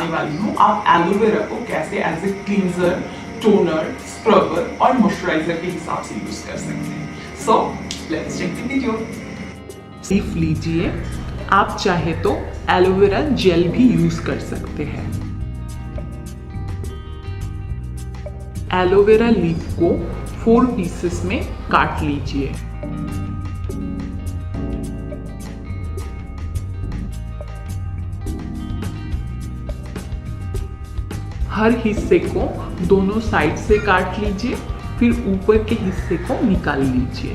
वाली हूँ आप एलोवेरा को कैसे as a cleanser, toner, scrubber और मॉइस्चराइजर के हिसाब से यूज कर सकते हैं। So let's check the video. Leaf लीजिए, आप चाहे तो एलोवेरा जेल भी यूज कर सकते हैं। एलोवेरा लीफ को 4 पीसेस में काट लीजिए। हर हिस्से को दोनों साइड से काट लीजिए, फिर ऊपर के हिस्से को निकाल लीजिए।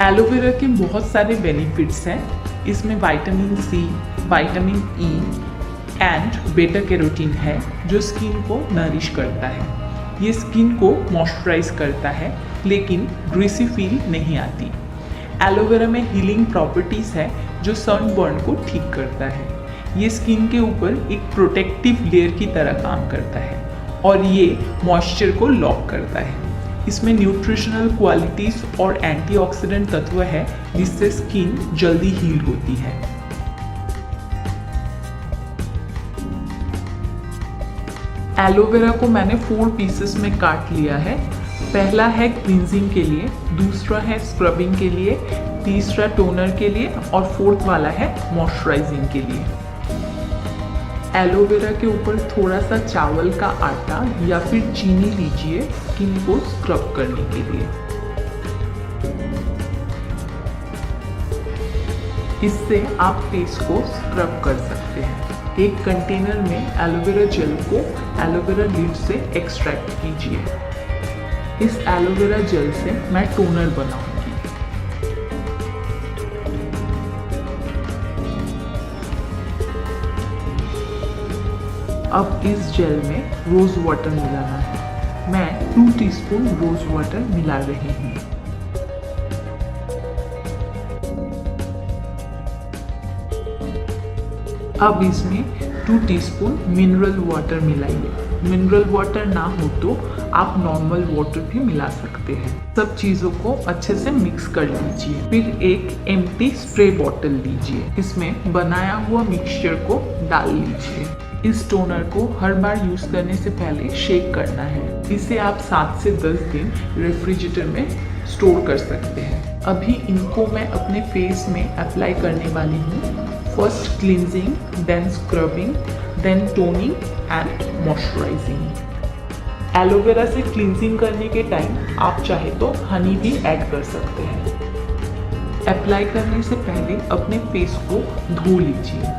एलोवेरा के बहुत सारे बेनिफिट्स हैं। इसमें vitamin C, vitamin E and beta carotene है जो स्किन को नरिश करता है। ये स्किन को मॉइस्चराइज करता है लेकिन ग्रीसी फील नहीं आती। एलोवेरा में हीलिंग प्रॉपर्टीज है जो सनबर्न को ठीक करता है। ये स्किन के ऊपर एक प्रोटेक्टिव लेयर की तरह काम करता है और ये मॉइस्चर को लॉक करता है। इसमें न्यूट्रिशनल क्वालिटीज और एंटीऑक्सीडेंट तत्व है जिससे स्किन जल्दी हील होती है। एलोवेरा को मैंने 4 पीसेस में काट लिया है। पहला है क्लींजिंग के लिए, दूसरा है स्क्रबिंग के लिए, तीसरा टोनर के लिए और फोर्थ वाला है मॉइस्चराइजिंग के लिए। एलोवेरा के ऊपर थोड़ा सा चावल का आटा या फिर चीनी लीजिए स्किन को स्क्रब करने के लिए। इससे आप फेस को स्क्रब कर सकते हैं। एक कंटेनर में एलोवेरा जेल को एलोवेरा लीफ से एक्सट्रैक्ट कीजिए। इस एलोवेरा जेल से मैं टोनर बनाऊंगी। अब इस जेल में रोज वाटर मिलाना है। मैं 2 टीस्पून रोज वाटर मिला रही हूँ। अब इसमें 2 टीस्पून मिनरल वाटर मिलाइए। मिनरल वाटर ना हो तो आप नॉर्मल वाटर भी मिला सकते हैं। सब चीज़ों को अच्छे से मिक्स कर लीजिए। फिर एक एम्प्टी स्प्रे बॉटल लीजिए। इसमें बनाया हुआ मिक्सचर को डाल लीजिए। इस टोनर को हर बार यूज करने से पहले शेक करना है। इसे आप 7 से 10 दिन रेफ्रिजरेटर में स्टोर कर सकते हैं। अभी इनको मैं अपने फेस में अप्लाई करने वाली हूँ। First cleansing, then scrubbing, then toning and moisturising. Aloe vera से क्लींजिंग करने के टाइम आप चाहे तो हनी भी ऐड कर सकते हैं। अप्लाई करने से पहले अपने फेस को धो लीजिए।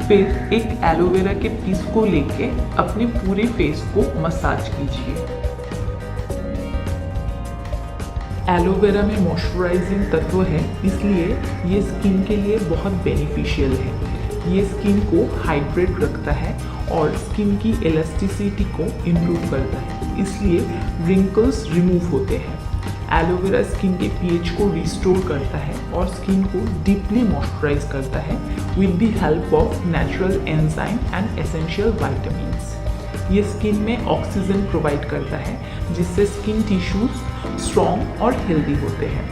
फिर एक एलोवेरा के पीस को लेके अपने पूरे फेस को मसाज कीजिए। एलोवेरा में मॉइस्चराइजिंग तत्व है इसलिए ये स्किन के लिए बहुत बेनिफिशियल है। ये स्किन को हाइड्रेट रखता है और स्किन की इलास्टिसिटी को इम्प्रूव करता है, इसलिए रिंकल्स रिमूव होते हैं। एलोवेरा स्किन के पीएच को रिस्टोर करता है और स्किन को डीपली मॉइस्चराइज करता है with the help of natural enzyme and essential vitamins. ये स्किन में ऑक्सीजन प्रोवाइड करता है जिससे स्किन टिश्यूज स्ट्रॉन्ग और हेल्दी होते हैं।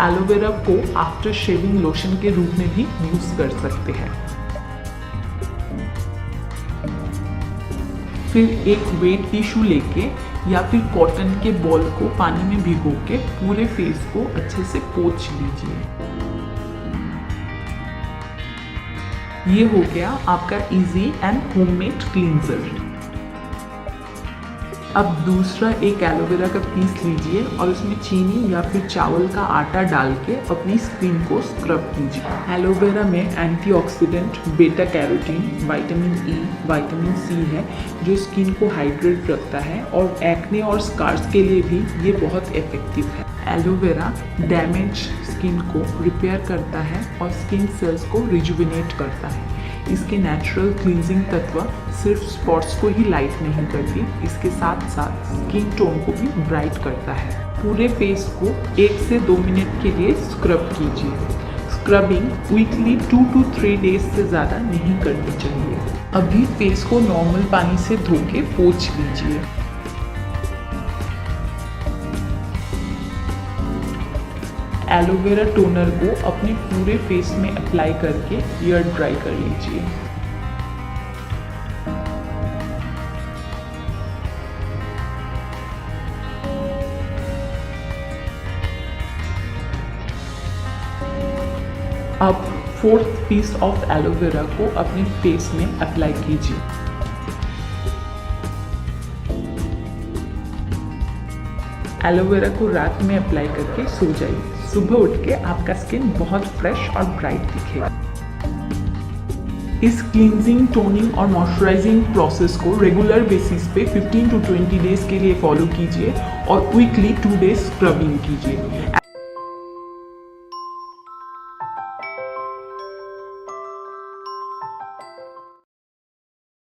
एलोवेरा को आफ्टर शेविंग लोशन के रूप में भी यूज कर सकते हैं। फिर एक वेट टिश्यू लेके या फिर कॉटन के बॉल को पानी में भिगो के पूरे फेस को अच्छे से पोंछ लीजिए। ये हो गया आपका इजी एंड होममेड क्लींजर। अब दूसरा एक एलोवेरा का पीस लीजिए और उसमें चीनी या फिर चावल का आटा डाल के अपनी स्किन को स्क्रब कीजिए। एलोवेरा में antioxidant, beta carotene, vitamin E, vitamin C है जो स्किन को हाइड्रेट रखता है और एक्ने और स्कार्स के लिए भी ये बहुत इफेक्टिव है। एलोवेरा डैमेज स्किन को रिपेयर करता है और स्किन सेल्स को रिजुविनेट करता है। इसके नेचुरल क्लींजिंग तत्व सिर्फ स्पॉट्स को ही लाइट नहीं करती, इसके साथ साथ स्किन टोन को भी ब्राइट करता है। पूरे फेस को 1 से 2 मिनट के लिए स्क्रब कीजिए। स्क्रबिंग वीकली 2 to 3 डेज से ज़्यादा नहीं करनी चाहिए। अभी फेस को नॉर्मल पानी से धो के पोंछ लीजिए। एलोवेरा टोनर को अपने पूरे फेस में अप्लाई करके एयर ड्राई कर लीजिए। अब 4th पीस ऑफ एलोवेरा को अपने फेस में अप्लाई कीजिए। एलोवेरा को रात में अप्लाई करके सो जाइए। सुबह उठ के आपका स्किन बहुत फ्रेश और ब्राइट दिखेगा। इस क्लींजिंग, टोनिंग और मॉइस्चराइजिंग प्रोसेस को रेगुलर बेसिस पे 15 to 20 डेज के लिए फॉलो कीजिए और वीकली 2 डेज स्क्रबिंग कीजिए।